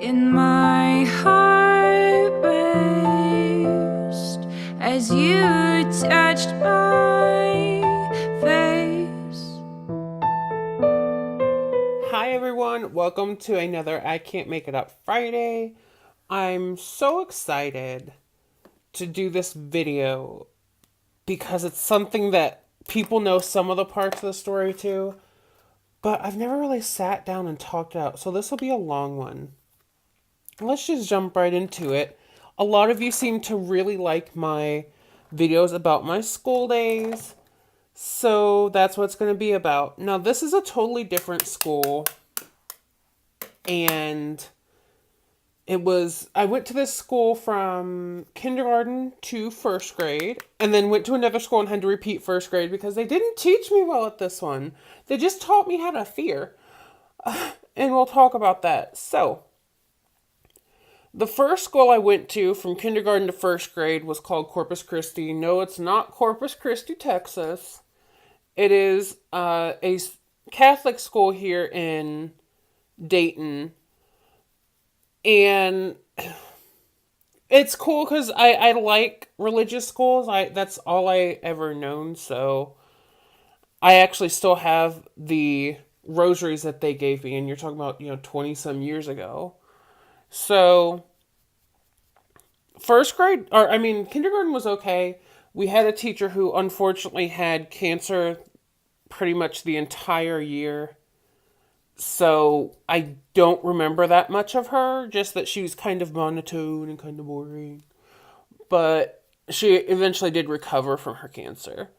in my heart raced as you touched my face. Hi everyone, welcome to another I Can't Make It Up Friday. I'm so excited to do this video because it's something that people know some of the parts of the story too, but I've never really sat down and talked it out, so this will be a long one. Let's just jump right into it. A lot of you seem to really like my videos about my school days, so that's what it's going to be about. Now, this is a totally different school, and I went to this school from kindergarten to first grade, and then went to another school and had to repeat first grade because they didn't teach me well at this one. They just taught me how to fear. And we'll talk about that. So, the first school I went to from kindergarten to first grade was called Corpus Christi. No, it's not Corpus Christi, Texas. It is a Catholic school here in Dayton. And it's cool because I like religious schools. That's all I ever known. So I actually still have the rosaries that they gave me. And you're talking about, 20 some years ago. So, kindergarten was okay. We had a teacher who unfortunately had cancer pretty much the entire year. So, I don't remember that much of her, just that she was kind of monotone and kind of boring. But she eventually did recover from her cancer.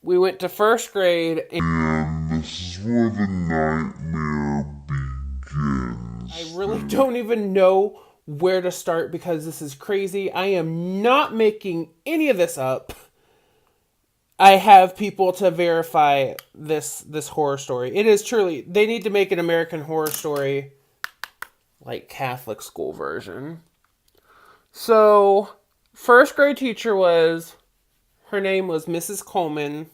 We went to first grade, and this is where the nightmare begins. I really don't even know where to start because this is crazy. I am not making any of this up. I have people to verify this horror story. It is truly, they need to make an American Horror Story like Catholic school version. So, first grade teacher her name was Mrs. Coleman.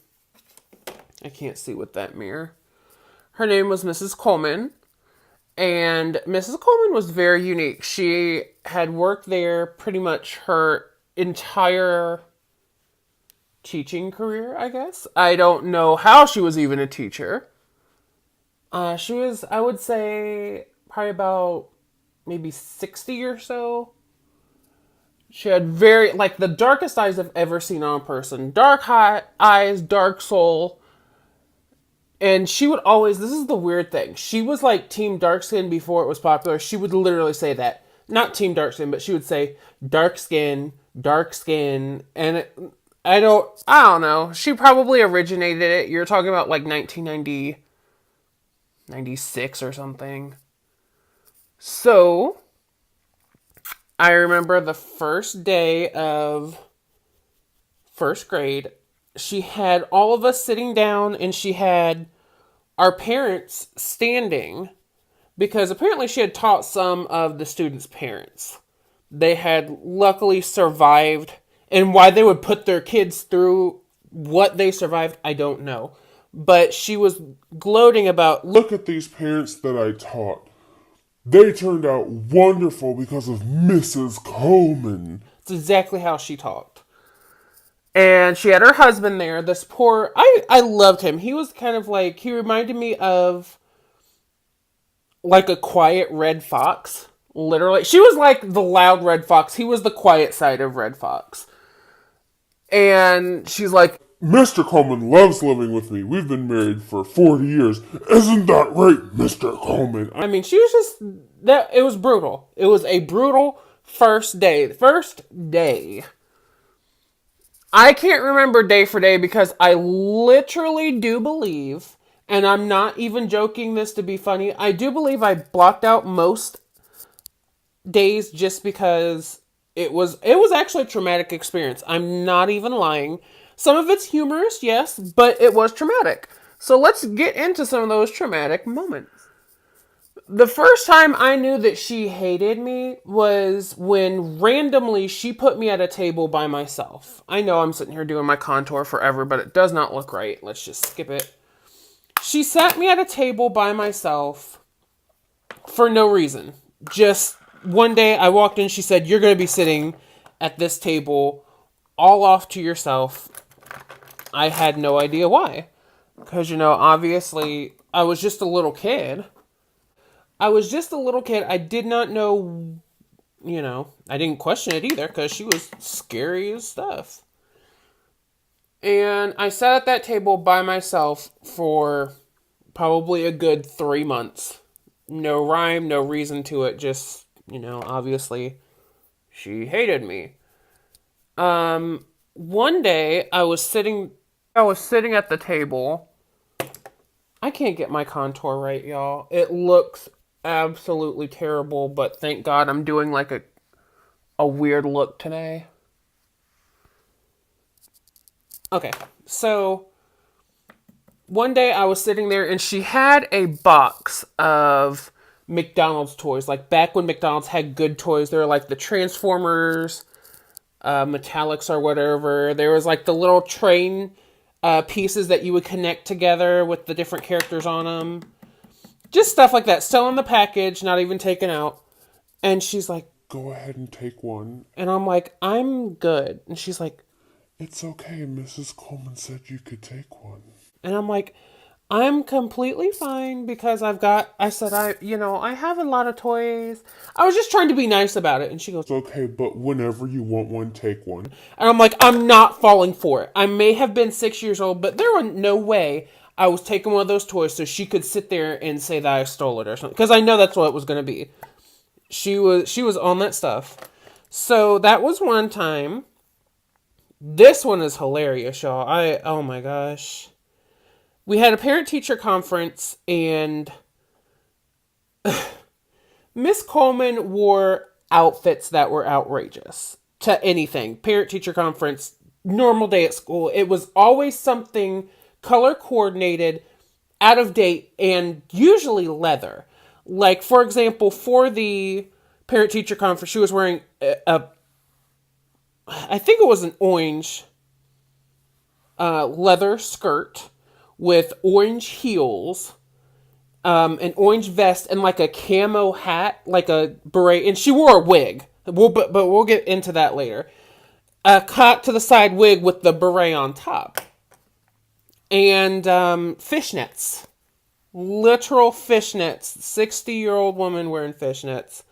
I can't see with that mirror. Her name was Mrs. Coleman. And Mrs. Coleman was very unique. She had worked there pretty much her entire teaching career, I guess. I don't know how she was even a teacher. She was, I would say, probably about maybe 60 or so. She had the darkest eyes I've ever seen on a person. Dark eyes, dark soul. And she would always, this is the weird thing, she was like team dark skin before it was popular. She would literally say that. Not team dark skin, but she would say dark skin. And I don't know. She probably originated it. You're talking about like 1990, 96 or something. So, I remember the first day of first grade, she had all of us sitting down and she had our parents standing because apparently she had taught some of the students' parents. They had luckily survived, and why they would put their kids through what they survived, I don't know. But she was gloating about, look at these parents that I taught. They turned out wonderful because of Mrs. Coleman. It's exactly how she talked. And she had her husband there. This poor... I loved him. He was kind of like... He reminded me of like a quiet red fox. Literally. She was like the loud red fox. He was the quiet side of red fox. And she's like, Mr. Coleman loves living with me. We've been married for 40 years. Isn't that right, Mr. Coleman? I mean, she was just... It was brutal. It was a brutal first day. First day. I can't remember day for day because I literally do believe, and I'm not even joking this to be funny, I do believe I blocked out most days just because it was actually a traumatic experience. I'm not even lying. Some of it's humorous, yes, but it was traumatic. So let's get into some of those traumatic moments. The first time I knew that she hated me was when randomly she put me at a table by myself. I know I'm sitting here doing my contour forever, but it does not look right. Let's just skip it. She sat me at a table by myself for no reason. just one day I walked in, she said, "You're going to be sitting at this table all off to yourself." I had no idea why. Because, obviously, I was just a little kid. I did not know, I didn't question it either because she was scary as stuff. And I sat at that table by myself for probably a good 3 months. No rhyme, no reason to it. Just, obviously, she hated me. One day I was sitting at the table. I can't get my contour right, y'all. It looks absolutely terrible, but thank God I'm doing like a weird look today. Okay, so one day I was sitting there and she had a box of McDonald's toys. Like back when McDonald's had good toys, they were like the Transformers, Metallics or whatever. There was like the little train pieces that you would connect together with the different characters on them. Just stuff like that. Still in the package, not even taken out. And she's like, Go ahead and take one. and I'm like, I'm good. And she's like, It's okay, Mrs. Coleman said you could take one. and I'm like, I'm completely fine because I said, I have a lot of toys. I was just trying to be nice about it. And she goes, It's okay, but whenever you want one, take one. and I'm like, I'm not falling for it. I may have been 6 years old, but there was no way I was taking one of those toys so she could sit there and say that I stole it or something. Because I know that's what it was going to be. She was on that stuff. So that was one time. This one is hilarious, y'all. Oh my gosh. We had a parent-teacher conference, and Miss Coleman wore outfits that were outrageous to anything. Parent-teacher conference, normal day at school. It was always something color-coordinated, out of date, and usually leather. Like, for example, for the parent-teacher conference, she was wearing I think it was an orange leather skirt with orange heels, an orange vest, and like a camo hat, like a beret. And she wore a wig. But we'll get into that later. A cut to the side wig with the beret on top. And fishnets. Literal fishnets. 60-year-old woman wearing fishnets.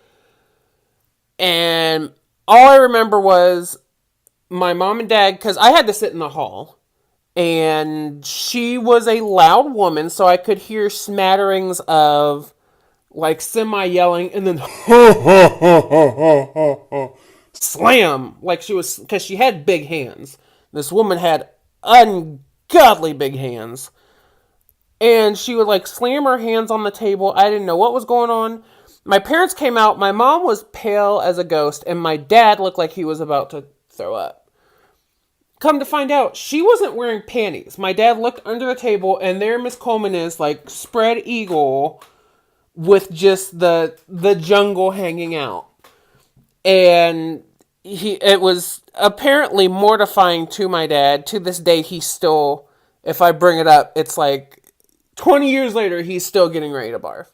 And all I remember was my mom and dad, because I had to sit in the hall. And she was a loud woman, so I could hear smatterings of like semi-yelling and then slam, like she was, because she had big hands. This woman had ungodly big hands. And she would like slam her hands on the table. I didn't know what was going on. My parents came out. My mom was pale as a ghost, and my dad looked like he was about to throw up. Come to find out, she wasn't wearing panties. My dad looked under the table, and there Miss Coleman is, like, spread eagle with just the jungle hanging out. And it was apparently mortifying to my dad. To this day, he still, if I bring it up, it's like 20 years later, he's still getting ready to barf.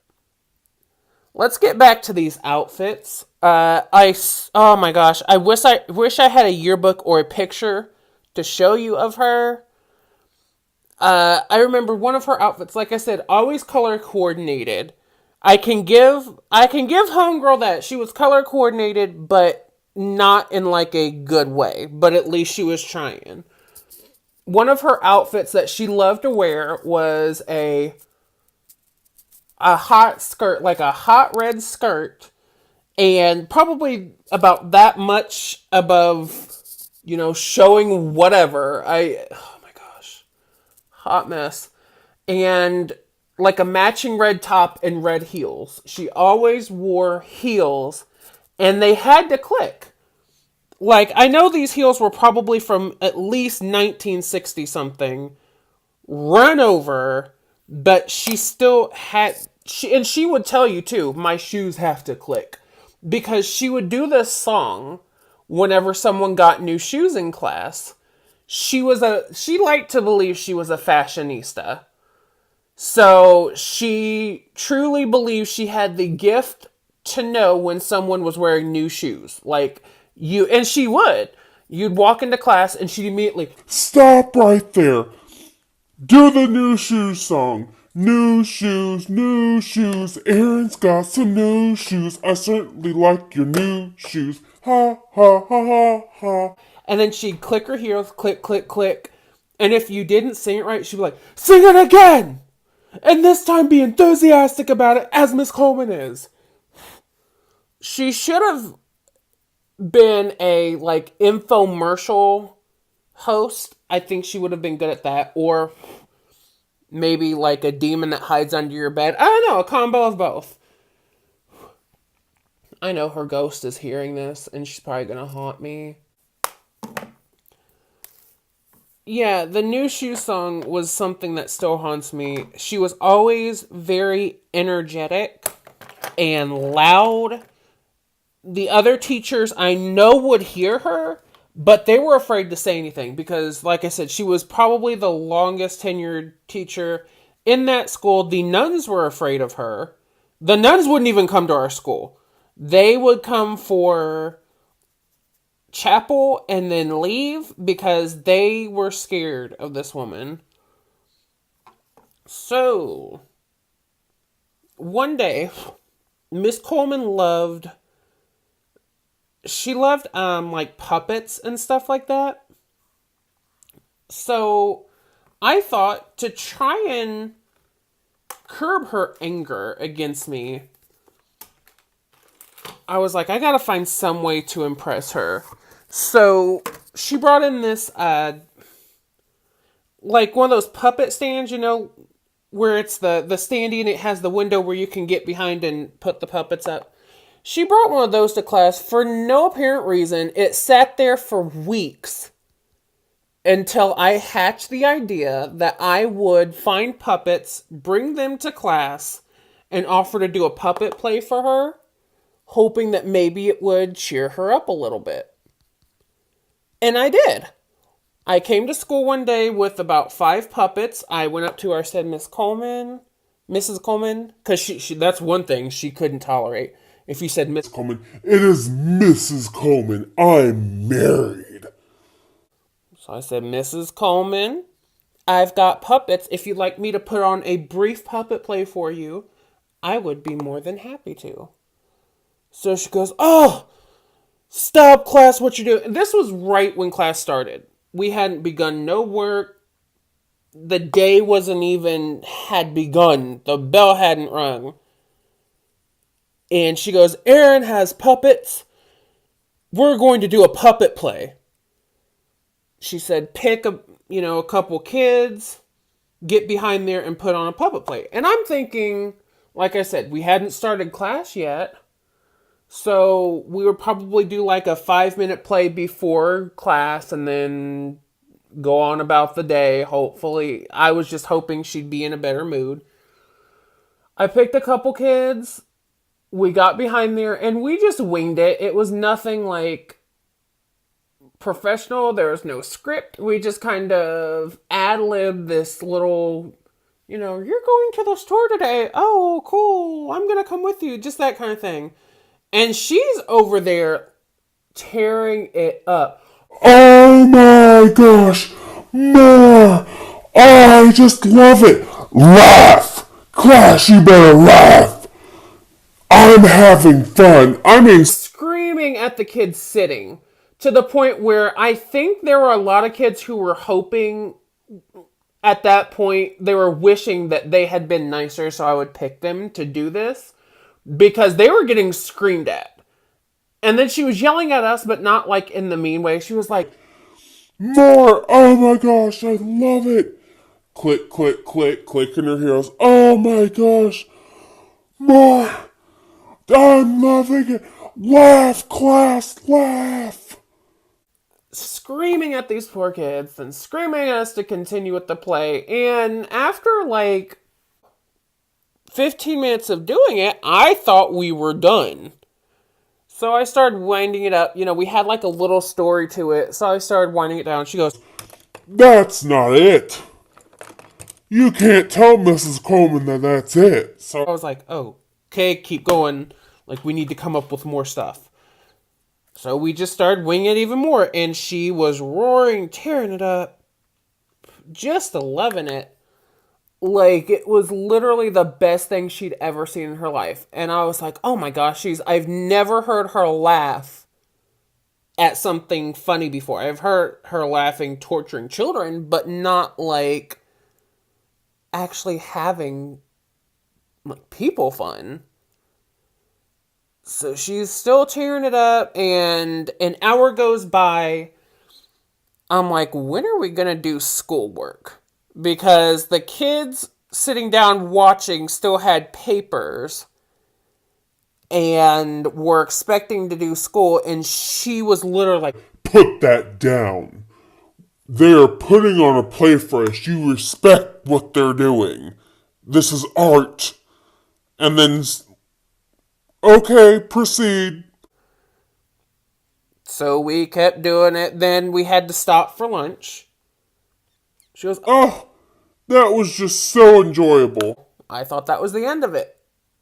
Let's get back to these outfits. Oh my gosh, I wish I had a yearbook or a picture to show you of her. I remember one of her outfits, like I said, always color coordinated. I can give Homegirl that. She was color coordinated, but not in like a good way. But at least she was trying. One of her outfits that she loved to wear was a hot skirt, like a hot red skirt, and probably about that much above, showing whatever. Oh my gosh. Hot mess. And like a matching red top and red heels. She always wore heels, and they had to click. Like, I know these heels were probably from at least 1960 something, run over, but she still had, and she would tell you too, my shoes have to click. Because she would do this song whenever someone got new shoes in class. She liked to believe she was a fashionista. So she truly believed she had the gift to know when someone was wearing new shoes. Like, and she would. You'd walk into class and she'd immediately, Stop right there. Do the new shoes song. New shoes, new shoes. Aaron's got some new shoes. I certainly like your new shoes. Ha, ha, ha, ha, ha. and then she'd click her heels, click, click, click. And if you didn't sing it right, she'd be like, sing it again! And this time be enthusiastic about it, as Miss Coleman is. She should have been a, like, infomercial host. I think she would have been good at that. Or maybe, like, a demon that hides under your bed. I don't know, a combo of both. I know her ghost is hearing this, and she's probably gonna haunt me. Yeah, the new shoe song was something that still haunts me. She was always very energetic and loud. The other teachers I know would hear her, but they were afraid to say anything because, like I said, she was probably the longest tenured teacher in that school. The nuns were afraid of her. The nuns wouldn't even come to our school. They would come for chapel and then leave because they were scared of this woman. So, one day, Miss Coleman loved like puppets and stuff like that. So, I thought to try and curb her anger against me, I was like, I gotta find some way to impress her. So she brought in this, like one of those puppet stands, you know, where it's the standee and it has the window where you can get behind and put the puppets up. She brought one of those to class for no apparent reason. It sat there for weeks until I hatched the idea that I would find puppets, bring them to class, and offer to do a puppet play for her, hoping that maybe it would cheer her up a little bit. And I did. I came to school one day with about 5 puppets. I went up to her and said, Mrs. Coleman, because she that's one thing she couldn't tolerate. If you said Miss Coleman, it is Mrs. Coleman. I'm married. So I said, Mrs. Coleman, I've got puppets. If you'd like me to put on a brief puppet play for you, I would be more than happy to. So she goes, oh, stop class, what you doing? This was right when class started. We hadn't begun no work. The day wasn't even had begun. The bell hadn't rung. And she goes, Aaron has puppets. We're going to do a puppet play. She said, pick a couple kids, get behind there and put on a puppet play. And I'm thinking, like I said, we hadn't started class yet. So we would probably do like a 5-minute play before class and then go on about the day. Hopefully, I was just hoping she'd be in a better mood. I picked a couple kids. We got behind there and we just winged it. It was nothing like professional. There was no script. We just kind of ad-libbed this little, you're going to the store today. Oh, cool. I'm going to come with you. Just that kind of thing. And she's over there tearing it up. Oh my gosh. More. Oh, I just love it. Laugh. Class, you better laugh. I'm having fun. I mean, screaming at the kids sitting to the point where I think there were a lot of kids who were hoping at that point, they were wishing that they had been nicer so I would pick them to do this because they were getting screamed at. And then she was yelling at us, but not like in the mean way. She was like, more. Oh my gosh, I love it. Click, click, click, click in her heels. Oh my gosh. More. I'm loving it. Laugh, class, laugh. Screaming at these poor kids and screaming at us to continue with the play. And after like 15 minutes of doing it, I thought we were done. So I started winding it up. We had like a little story to it. So I started winding it down. She goes, that's not it. You can't tell Mrs. Coleman that that's it. So I was like, oh, okay, keep going. Like, we need to come up with more stuff. So we just started winging it even more. And she was roaring, tearing it up, just loving it. Like, it was literally the best thing she'd ever seen in her life. And I was like, oh my gosh, I've never heard her laugh at something funny before. I've heard her laughing, torturing children, but not like actually having like people fun. So she's still tearing it up, and an hour goes by. I'm like, when are we gonna do schoolwork? Because the kids sitting down watching still had papers and were expecting to do school, and she was literally like, Put that down. They are putting on a play for us. You respect what they're doing. This is art. And then, okay, proceed. so we kept doing it. Then we had to stop for lunch. She goes, Oh, that was just so enjoyable. I thought that was the end of it.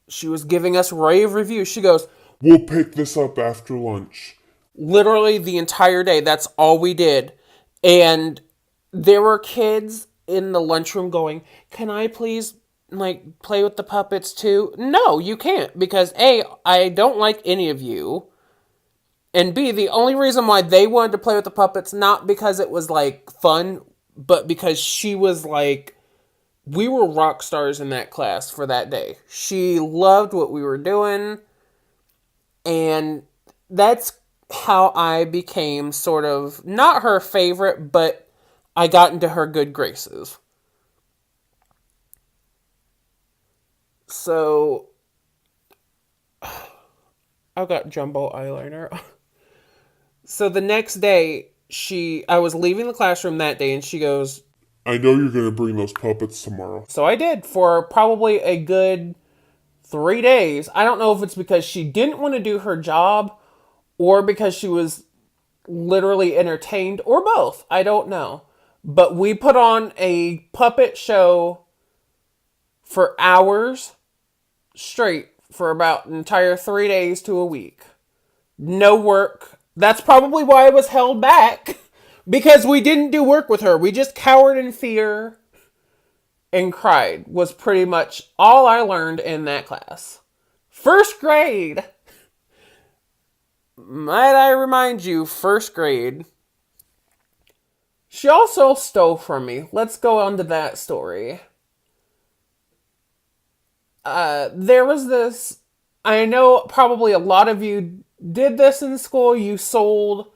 She was giving us rave reviews. She goes, We'll pick this up after lunch. literally the entire day, that's all we did. And there were kids in the lunchroom going, can I please like play with the puppets too? No, you can't, because A, I don't like any of you, and B, the only reason why they wanted to play with the puppets, not because it was like fun, but because she was like, we were rock stars in that class for that day. She loved what we were doing, and that's how I became sort of not her favorite, but I got into her good graces. So I've got jumbo eyeliner. So the next day, I was leaving the classroom that day, and she goes, I know you're going to bring those puppets tomorrow. so I did for probably a good 3 days. I don't know if it's because she didn't want to do her job or because she was literally entertained or both. I don't know. But we put on a puppet show for hours straight for about an entire 3 days to a week. No work. That's probably why I was held back. Because we didn't do work with her. We just cowered in fear and cried was pretty much all I learned in that class. First grade. Might I remind you, first grade. She also stole from me. Let's go on to that story. There was this, I know probably a lot of you did this in school. You sold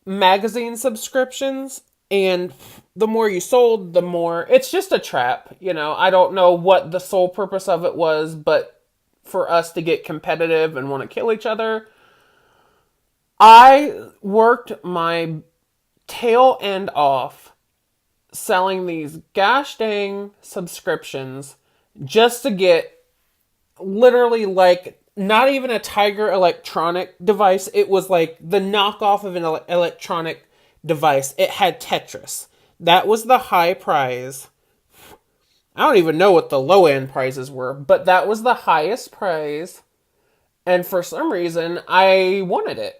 magazine subscriptions, and the more you sold, the more, it's just a trap. You know, I don't know what the sole purpose of it was, but for us to get competitive and want to kill each other. I worked my tail end off selling these gosh dang subscriptions just to get literally like not even a Tiger electronic device. It was like the knockoff of an electronic device. It had Tetris. That was the high prize. I don't even know what the low end prizes were, but that was the highest prize. And for some reason, I wanted it.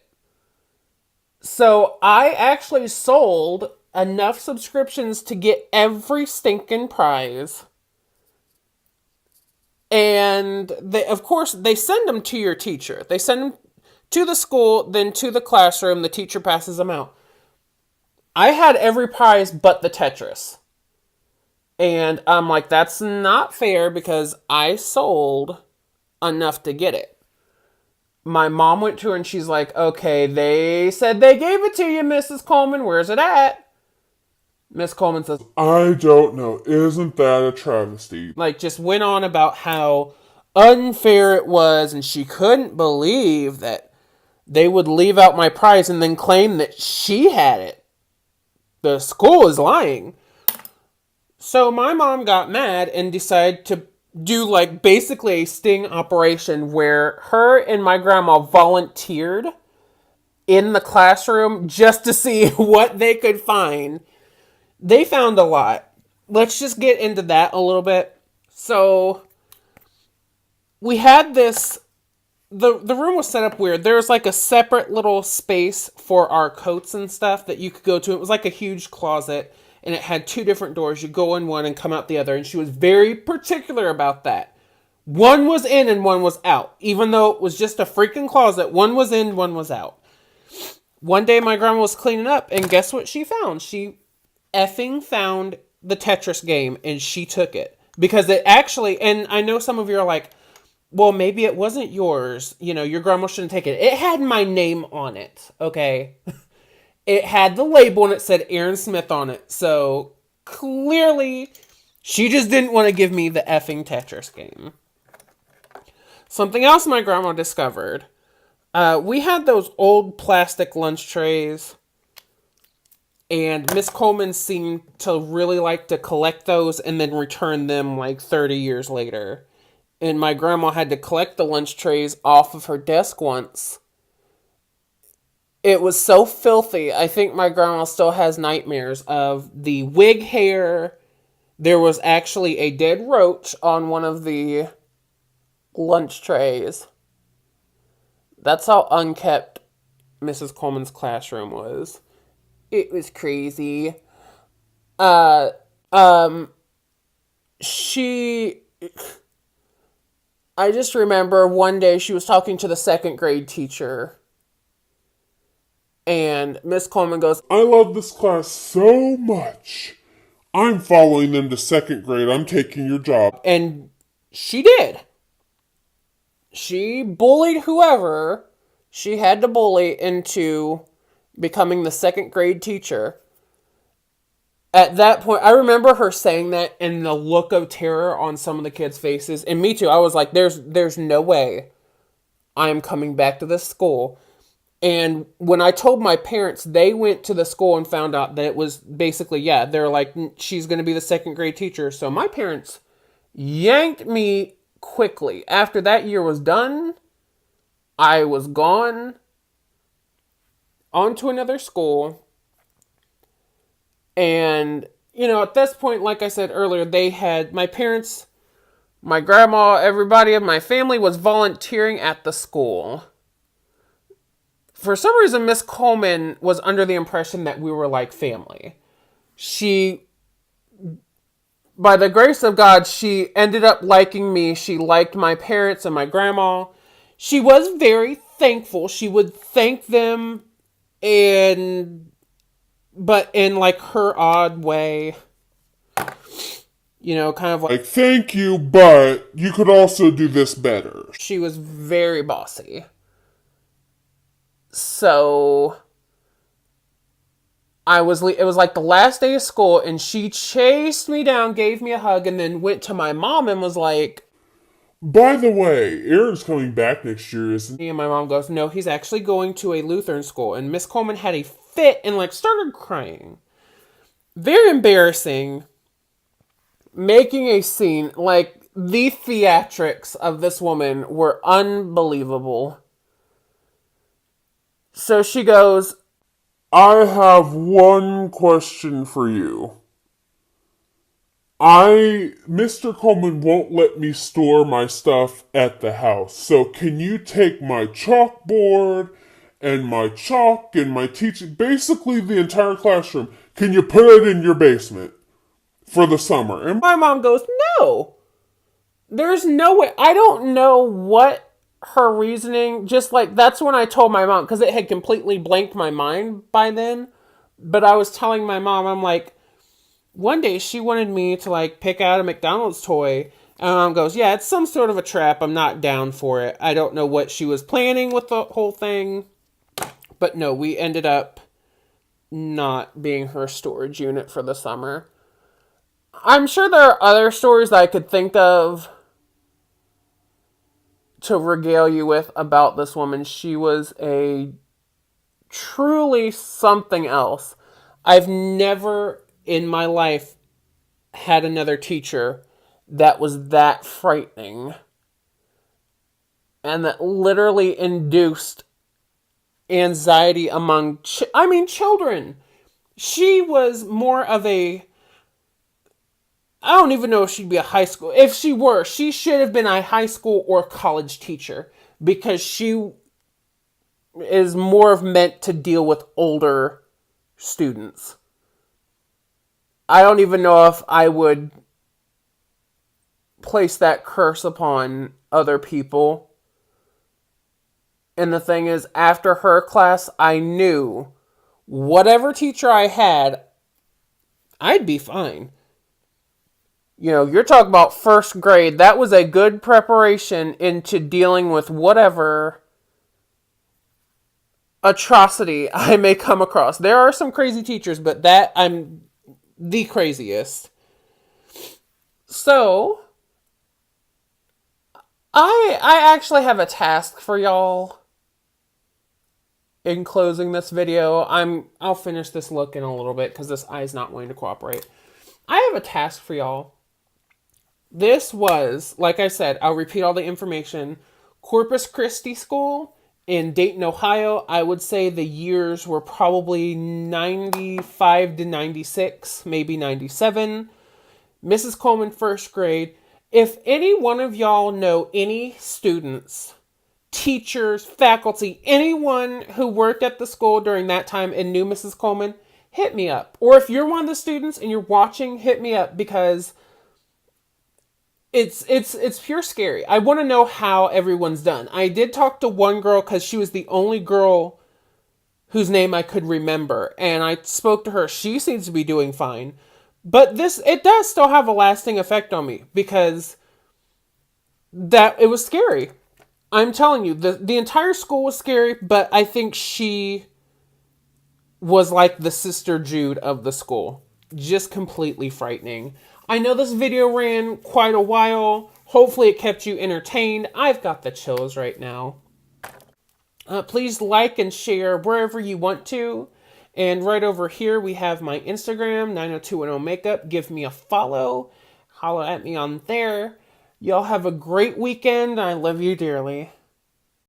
So I actually sold enough subscriptions to get every stinking prize. And of course, they send them to your teacher. They send them to the school, then to the classroom. The teacher passes them out. I had every prize but the Tetris. And I'm like, that's not fair because I sold enough to get it. My mom went to her and she's like, okay, they said they gave it to you, Mrs. Coleman. Where's it at? Miss Coleman says, I don't know. Isn't that a travesty? like, just went on about how unfair it was, and she couldn't believe that they would leave out my prize and then claim that she had it. The school is lying. So my mom got mad and decided to do like basically a sting operation where her and my grandma volunteered in the classroom just to see what they could find. They found a lot. Let's just get into that a little bit. So we had this the room was set up weird. There was like a separate little space for our coats and stuff that you could go to. It was like a huge closet, and it had two different doors. You go in one and come out the other, and she was very particular about that. One was in and one was out. Even though it was just a freaking closet, one was in, one was out. One day my grandma was cleaning up, and guess what she found? She effing found the Tetris game, and she took it. Because it actually, and I know some of you are like, well, maybe it wasn't yours. You know, your grandma shouldn't take it. It had my name on it, okay? It had the label and it said Aaron Smith on it. So, clearly, she just didn't want to give me the effing Tetris game. Something else my grandma discovered. We had those old plastic lunch trays. And Miss Coleman seemed to really like to collect those and then return them like 30 years later. And my grandma had to collect the lunch trays off of her desk once. It was so filthy. I think my grandma still has nightmares of the wig hair. There was actually a dead roach on one of the lunch trays. That's how unkept Mrs. Coleman's classroom was. It was crazy. I just remember one day she was talking to the second grade teacher. And Miss Coleman goes, I love this class so much. I'm following them to second grade. I'm taking your job. and she did. She bullied whoever she had to bully into becoming the second grade teacher. At that point, I remember her saying that and the look of terror on some of the kids' faces. And me too. I was like, there's no way I am coming back to this school. And when I told my parents, they went to the school and found out that it was basically, yeah, they're like, she's going to be the second grade teacher. So my parents yanked me quickly. After that year was done, I was gone on to another school. And, you know, at this point, like I said earlier, they had, my parents, my grandma, everybody of my family was volunteering at the school. For some reason, Miss Coleman was under the impression that we were like family. She, by the grace of God, she ended up liking me. She liked my parents and my grandma. She was very thankful. She would thank them but in like her odd way. You know, kind of like, Thank you, but you could also do this better. she was very bossy. So it was like the last day of school, and she chased me down, gave me a hug, and then went to my mom and was like, By the way, Aaron's coming back next year, isn't he? and my mom goes, no, he's actually going to a Lutheran school. And Miss Coleman had a fit and like started crying. Very embarrassing. Making a scene. Like, the theatrics of this woman were unbelievable. So she goes, I have one question for you. Mr. Coleman won't let me store my stuff at the house. So can you take my chalkboard and my chalk and my teaching, basically the entire classroom, can you put it in your basement for the summer? And my mom goes, no. There's no way. I don't know what her reasoning, just like, that's when I told my mom, because it had completely blanked my mind by then. But I was telling my mom, I'm like, one day she wanted me to like pick out a McDonald's toy. And my mom goes, yeah, it's some sort of a trap. I'm not down for it. I don't know what she was planning with the whole thing. But no, we ended up not being her storage unit for the summer. I'm sure there are other stories that I could think of to regale you with about this woman. She was a truly something else. I've never in my life had another teacher that was that frightening and that literally induced anxiety among children. She was more of a, I don't even know if she'd be a high school. If she were, she should have been a high school or college teacher. because she is more of meant to deal with older students. I don't even know if I would place that curse upon other people. And the thing is, after her class, I knew whatever teacher I had, I'd be fine. You know, you're talking about first grade. That was a good preparation into dealing with whatever atrocity I may come across. There are some crazy teachers, but that I'm the craziest. So, I actually have a task for y'all in closing this video. I'll finish this look in a little bit because this eye's not wanting to cooperate. I have a task for y'all. This was, like I said, I'll repeat all the information. Corpus Christi School in Dayton, Ohio. I would say the years were probably 95 to 96, maybe 97. Mrs. Coleman, first grade. If any one of y'all know any students, teachers, faculty, anyone who worked at the school during that time and knew Mrs. Coleman, hit me up. Or if you're one of the students and you're watching, hit me up, because it's pure scary. I want to know how everyone's done. I did talk to one girl because she was the only girl whose name I could remember, and I spoke to her. She seems to be doing fine. But it does still have a lasting effect on me, because it was scary. I'm telling you, the entire school was scary, but I think she was like the Sister Jude of the school. Just completely frightening. I know this video ran quite a while. Hopefully it kept you entertained. I've got the chills right now. Please like and share wherever you want to. And right over here we have my Instagram, 90210 Makeup. Give me a follow. Holler at me on there. Y'all have a great weekend. I love you dearly.